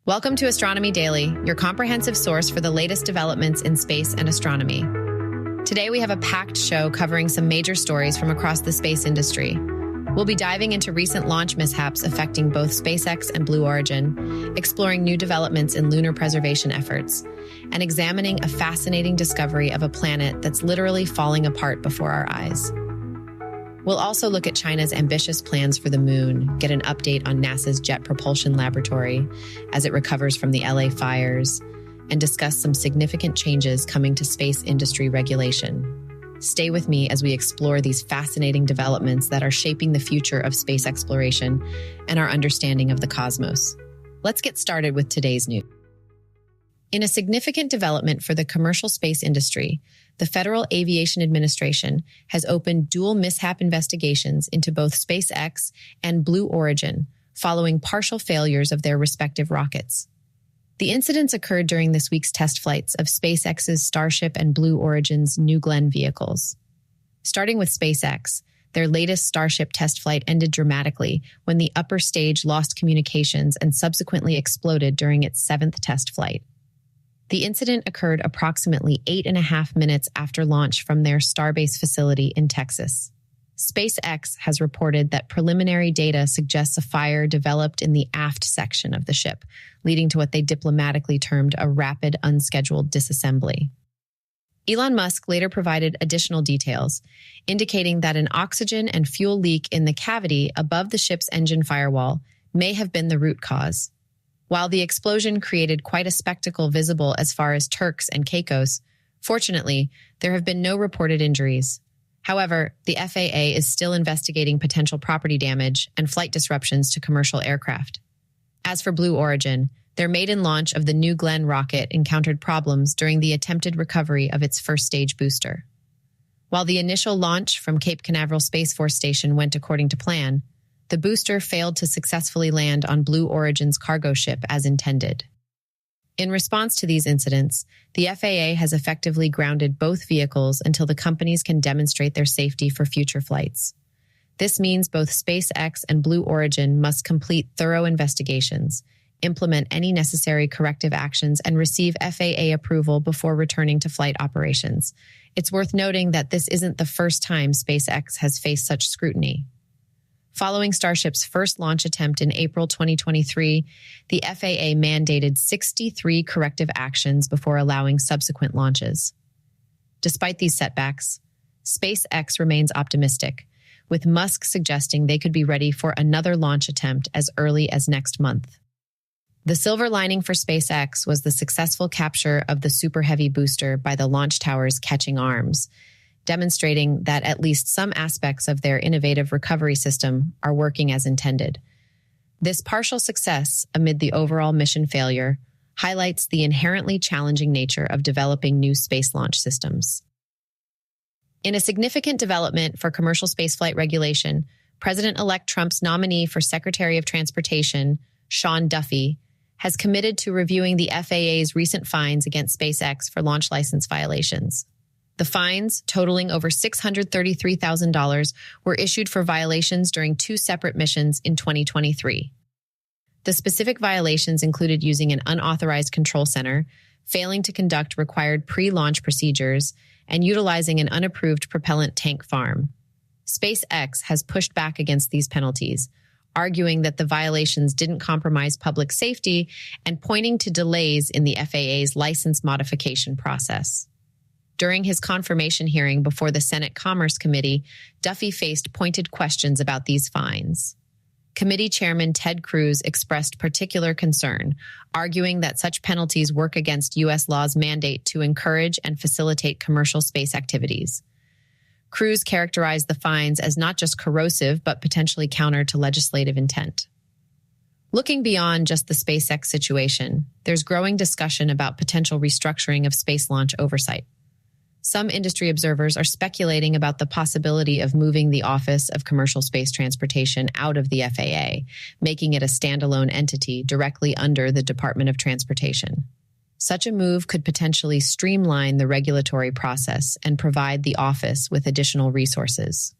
Welcome to Astronomy Daily, your comprehensive source for the latest developments in space and astronomy. Today we have a packed show covering some major stories from across the space industry. We'll be diving into recent launch mishaps affecting both SpaceX and Blue Origin, exploring new developments in lunar preservation efforts, and examining a fascinating discovery of a planet that's literally falling apart before our eyes. We'll also look at China's ambitious plans for the moon, get an update on NASA's Jet Propulsion Laboratory as it recovers from the LA fires, and discuss some significant changes coming to space industry regulation. Stay with me as we explore these fascinating developments that are shaping the future of space exploration and our understanding of the cosmos. Let's get started with today's news. In a significant development for the commercial space industry, the Federal Aviation Administration has opened dual mishap investigations into both SpaceX and Blue Origin, following partial failures of their respective rockets. The incidents occurred during this week's test flights of SpaceX's Starship and Blue Origin's New Glenn vehicles. Starting with SpaceX, their latest Starship test flight ended dramatically when the upper stage lost communications and subsequently exploded during its seventh test flight. The incident occurred approximately 8.5 minutes after launch from their Starbase facility in Texas. SpaceX has reported that preliminary data suggests a fire developed in the aft section of the ship, leading to what they diplomatically termed a rapid, unscheduled disassembly. Elon Musk later provided additional details, indicating that an oxygen and fuel leak in the cavity above the ship's engine firewall may have been the root cause. While the explosion created quite a spectacle visible as far as Turks and Caicos, fortunately, there have been no reported injuries. However, the FAA is still investigating potential property damage and flight disruptions to commercial aircraft. As for Blue Origin, their maiden launch of the New Glenn rocket encountered problems during the attempted recovery of its first stage booster. While the initial launch from Cape Canaveral Space Force Station went according to plan, the booster failed to successfully land on Blue Origin's cargo ship as intended. In response to these incidents, the FAA has effectively grounded both vehicles until the companies can demonstrate their safety for future flights. This means both SpaceX and Blue Origin must complete thorough investigations, implement any necessary corrective actions, and receive FAA approval before returning to flight operations. It's worth noting that this isn't the first time SpaceX has faced such scrutiny. Following Starship's first launch attempt in April 2023, the FAA mandated 63 corrective actions before allowing subsequent launches. Despite these setbacks, SpaceX remains optimistic, with Musk suggesting they could be ready for another launch attempt as early as next month. The silver lining for SpaceX was the successful capture of the Super Heavy booster by the launch tower's catching arms, demonstrating that at least some aspects of their innovative recovery system are working as intended. This partial success, amid the overall mission failure, highlights the inherently challenging nature of developing new space launch systems. In a significant development for commercial spaceflight regulation, President-elect Trump's nominee for Secretary of Transportation, Sean Duffy, has committed to reviewing the FAA's recent fines against SpaceX for launch license violations. The fines, totaling over $633,000, were issued for violations during two separate missions in 2023. The specific violations included using an unauthorized control center, failing to conduct required pre-launch procedures, and utilizing an unapproved propellant tank farm. SpaceX has pushed back against these penalties, arguing that the violations didn't compromise public safety and pointing to delays in the FAA's license modification process. During his confirmation hearing before the Senate Commerce Committee, Duffy faced pointed questions about these fines. Committee Chairman Ted Cruz expressed particular concern, arguing that such penalties work against U.S. law's mandate to encourage and facilitate commercial space activities. Cruz characterized the fines as not just corrosive, but potentially counter to legislative intent. Looking beyond just the SpaceX situation, there's growing discussion about potential restructuring of space launch oversight. Some industry observers are speculating about the possibility of moving the Office of Commercial Space Transportation out of the FAA, making it a standalone entity directly under the Department of Transportation. Such a move could potentially streamline the regulatory process and provide the office with additional resources.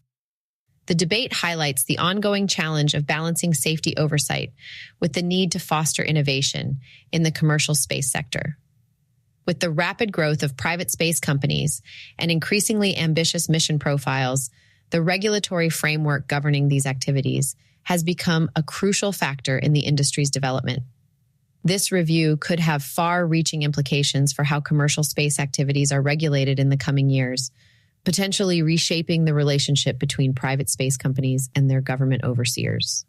The debate highlights the ongoing challenge of balancing safety oversight with the need to foster innovation in the commercial space sector. With the rapid growth of private space companies and increasingly ambitious mission profiles, the regulatory framework governing these activities has become a crucial factor in the industry's development. This review could have far-reaching implications for how commercial space activities are regulated in the coming years, potentially reshaping the relationship between private space companies and their government overseers.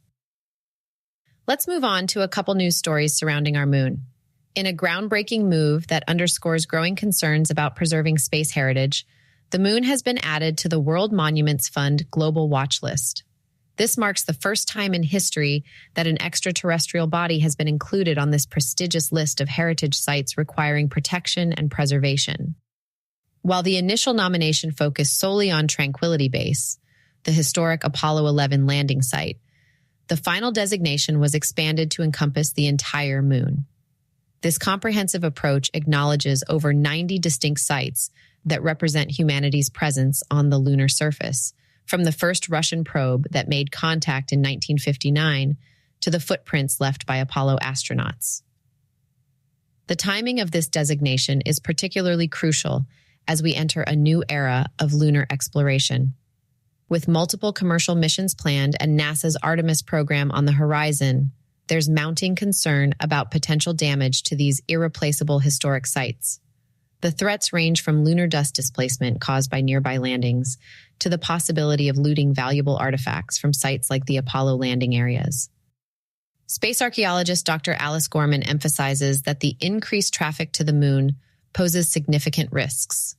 Let's move on to a couple news stories surrounding our moon. In a groundbreaking move that underscores growing concerns about preserving space heritage, the moon has been added to the World Monuments Fund Global Watch List. This marks the first time in history that an extraterrestrial body has been included on this prestigious list of heritage sites requiring protection and preservation. While the initial nomination focused solely on Tranquility Base, the historic Apollo 11 landing site, the final designation was expanded to encompass the entire moon. This comprehensive approach acknowledges over 90 distinct sites that represent humanity's presence on the lunar surface, from the first Russian probe that made contact in 1959 to the footprints left by Apollo astronauts. The timing of this designation is particularly crucial as we enter a new era of lunar exploration. With multiple commercial missions planned and NASA's Artemis program on the horizon, there's mounting concern about potential damage to these irreplaceable historic sites. The threats range from lunar dust displacement caused by nearby landings to the possibility of looting valuable artifacts from sites like the Apollo landing areas. Space archaeologist Dr. Alice Gorman emphasizes that the increased traffic to the moon poses significant risks.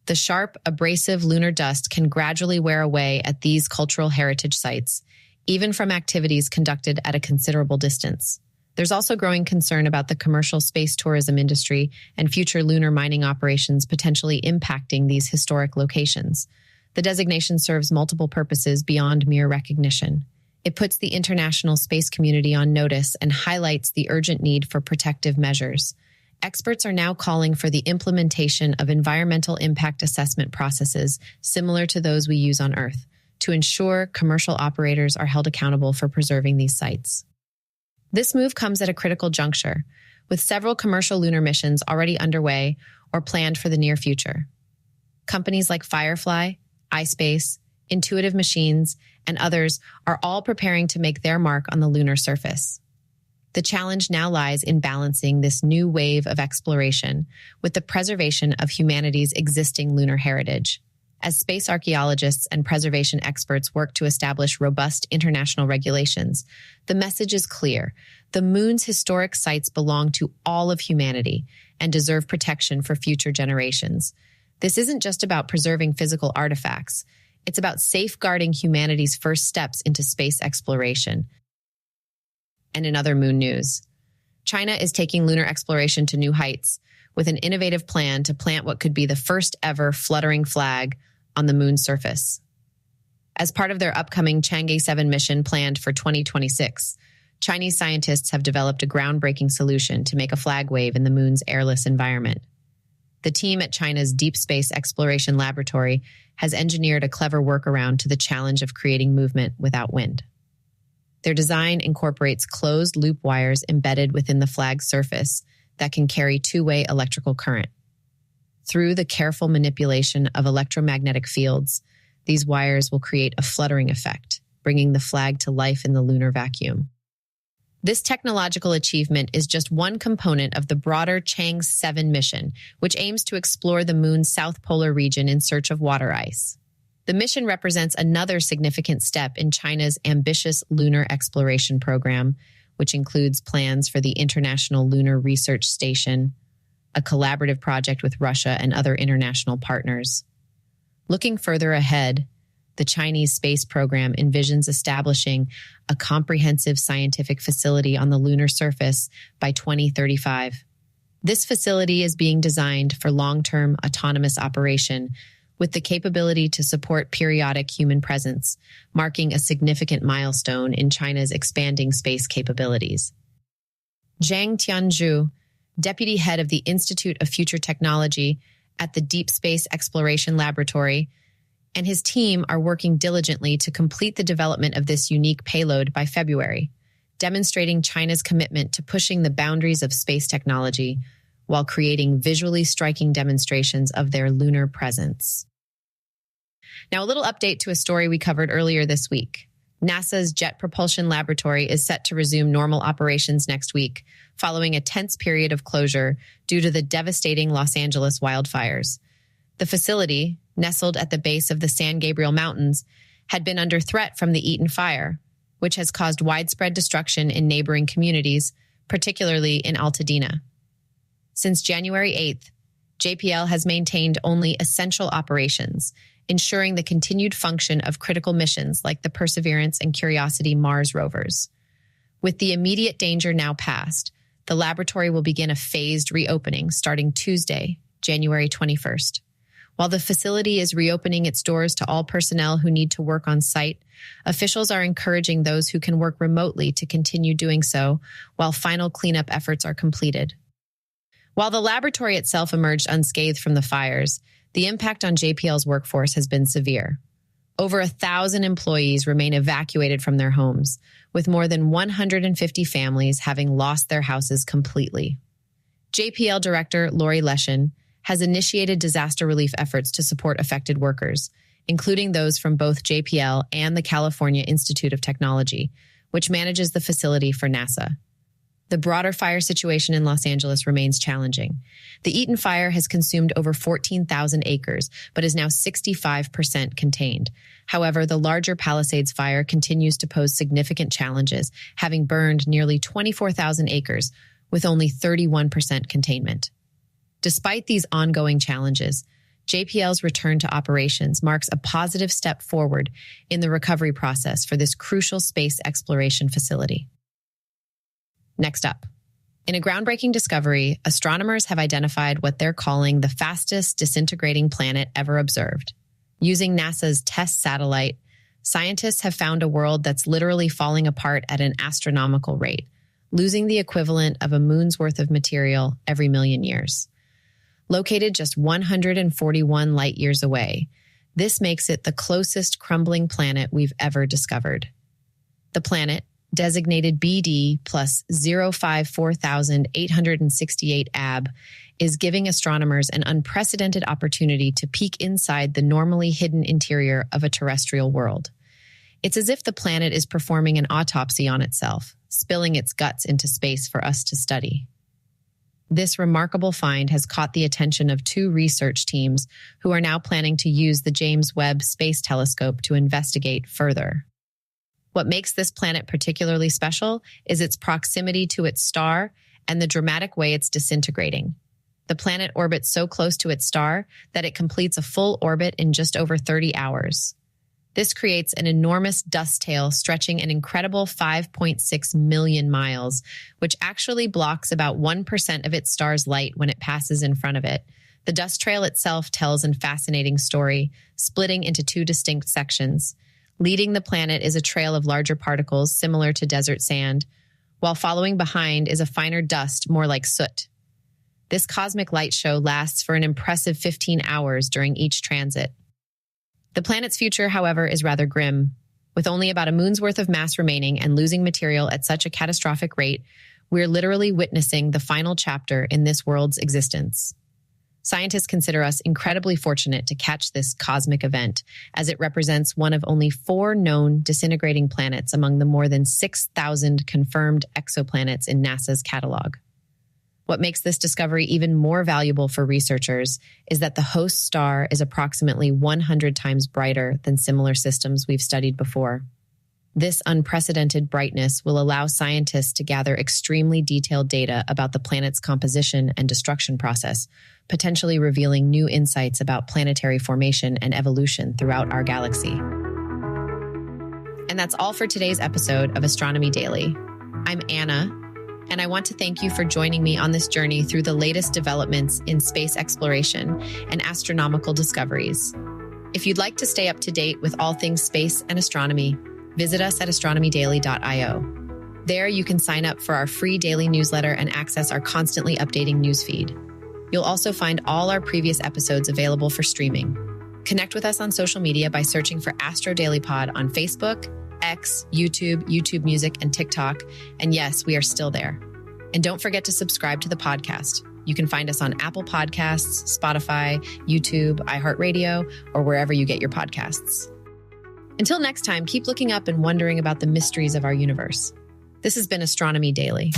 The sharp, abrasive lunar dust can gradually wear away at these cultural heritage sites, even from activities conducted at a considerable distance. There's also growing concern about the commercial space tourism industry and future lunar mining operations potentially impacting these historic locations. The designation serves multiple purposes beyond mere recognition. It puts the international space community on notice and highlights the urgent need for protective measures. Experts are now calling for the implementation of environmental impact assessment processes similar to those we use on Earth, to ensure commercial operators are held accountable for preserving these sites. This move comes at a critical juncture, with several commercial lunar missions already underway or planned for the near future. Companies like Firefly, iSpace, Intuitive Machines, and others are all preparing to make their mark on the lunar surface. The challenge now lies in balancing this new wave of exploration with the preservation of humanity's existing lunar heritage. As space archaeologists and preservation experts work to establish robust international regulations, the message is clear. The moon's historic sites belong to all of humanity and deserve protection for future generations. This isn't just about preserving physical artifacts. It's about safeguarding humanity's first steps into space exploration. And in other moon news, China is taking lunar exploration to new heights with an innovative plan to plant what could be the first ever fluttering flag on the moon's surface. As part of their upcoming Chang'e 7 mission planned for 2026, Chinese scientists have developed a groundbreaking solution to make a flag wave in the moon's airless environment. The team at China's Deep Space Exploration Laboratory has engineered a clever workaround to the challenge of creating movement without wind. Their design incorporates closed-loop wires embedded within the flag's surface that can carry two-way electrical current. Through the careful manipulation of electromagnetic fields, these wires will create a fluttering effect, bringing the flag to life in the lunar vacuum. This technological achievement is just one component of the broader Chang'e 7 mission, which aims to explore the moon's south polar region in search of water ice. The mission represents another significant step in China's ambitious lunar exploration program, which includes plans for the International Lunar Research Station, a collaborative project with Russia and other international partners. Looking further ahead, the Chinese space program envisions establishing a comprehensive scientific facility on the lunar surface by 2035. This facility is being designed for long-term autonomous operation, with the capability to support periodic human presence, marking a significant milestone in China's expanding space capabilities. Zhang Tianzhu, deputy head of the Institute of Future Technology at the Deep Space Exploration Laboratory, and his team are working diligently to complete the development of this unique payload by February, demonstrating China's commitment to pushing the boundaries of space technology while creating visually striking demonstrations of their lunar presence. Now, a little update to a story we covered earlier this week. NASA's Jet Propulsion Laboratory is set to resume normal operations next week, following a tense period of closure due to the devastating Los Angeles wildfires. The facility, nestled at the base of the San Gabriel Mountains, had been under threat from the Eaton fire, which has caused widespread destruction in neighboring communities, particularly in Altadena. Since January 8th, JPL has maintained only essential operations, ensuring the continued function of critical missions like the Perseverance and Curiosity Mars rovers. With the immediate danger now past, the laboratory will begin a phased reopening starting Tuesday, January 21st. While the facility is reopening its doors to all personnel who need to work on site, officials are encouraging those who can work remotely to continue doing so while final cleanup efforts are completed. While the laboratory itself emerged unscathed from the fires, the impact on JPL's workforce has been severe. Over 1,000 employees remain evacuated from their homes, with more than 150 families having lost their houses completely. JPL Director Lori Leshin has initiated disaster relief efforts to support affected workers, including those from both JPL and the California Institute of Technology, which manages the facility for NASA. The broader fire situation in Los Angeles remains challenging. The Eaton fire has consumed over 14,000 acres, but is now 65% contained. However, the larger Palisades fire continues to pose significant challenges, having burned nearly 24,000 acres, with only 31% containment. Despite these ongoing challenges, JPL's return to operations marks a positive step forward in the recovery process for this crucial space exploration facility. Next up, in a groundbreaking discovery, astronomers have identified what they're calling the fastest disintegrating planet ever observed. Using NASA's TESS satellite, scientists have found a world that's literally falling apart at an astronomical rate, losing the equivalent of a moon's worth of material every million years. Located just 141 light years away, this makes it the closest crumbling planet we've ever discovered. The planet, designated BD plus 054868 AB, is giving astronomers an unprecedented opportunity to peek inside the normally hidden interior of a terrestrial world. It's as if the planet is performing an autopsy on itself, spilling its guts into space for us to study. This remarkable find has caught the attention of two research teams who are now planning to use the James Webb Space Telescope to investigate further. What makes this planet particularly special is its proximity to its star and the dramatic way it's disintegrating. The planet orbits so close to its star that it completes a full orbit in just over 30 hours. This creates an enormous dust tail stretching an incredible 5.6 million miles, which actually blocks about 1% of its star's light when it passes in front of it. The dust trail itself tells a fascinating story, splitting into two distinct sections. Leading the planet is a trail of larger particles similar to desert sand, while following behind is a finer dust more like soot. This cosmic light show lasts for an impressive 15 hours during each transit. The planet's future, however, is rather grim. With only about a moon's worth of mass remaining and losing material at such a catastrophic rate, we're literally witnessing the final chapter in this world's existence. Scientists consider us incredibly fortunate to catch this cosmic event, as it represents one of only 4 known disintegrating planets among the more than 6,000 confirmed exoplanets in NASA's catalog. What makes this discovery even more valuable for researchers is that the host star is approximately 100 times brighter than similar systems we've studied before. This unprecedented brightness will allow scientists to gather extremely detailed data about the planet's composition and destruction process, potentially revealing new insights about planetary formation and evolution throughout our galaxy. And that's all for today's episode of Astronomy Daily. I'm Anna, and I want to thank you for joining me on this journey through the latest developments in space exploration and astronomical discoveries. If you'd like to stay up to date with all things space and astronomy, visit us at astronomydaily.io. There you can sign up for our free daily newsletter and access our constantly updating newsfeed. You'll also find all our previous episodes available for streaming. Connect with us on social media by searching for Astro Daily Pod on Facebook, X, YouTube, YouTube Music, and TikTok. And yes, we are still there. And don't forget to subscribe to the podcast. You can find us on Apple Podcasts, Spotify, YouTube, iHeartRadio, or wherever you get your podcasts. Until next time, keep looking up and wondering about the mysteries of our universe. This has been Astronomy Daily.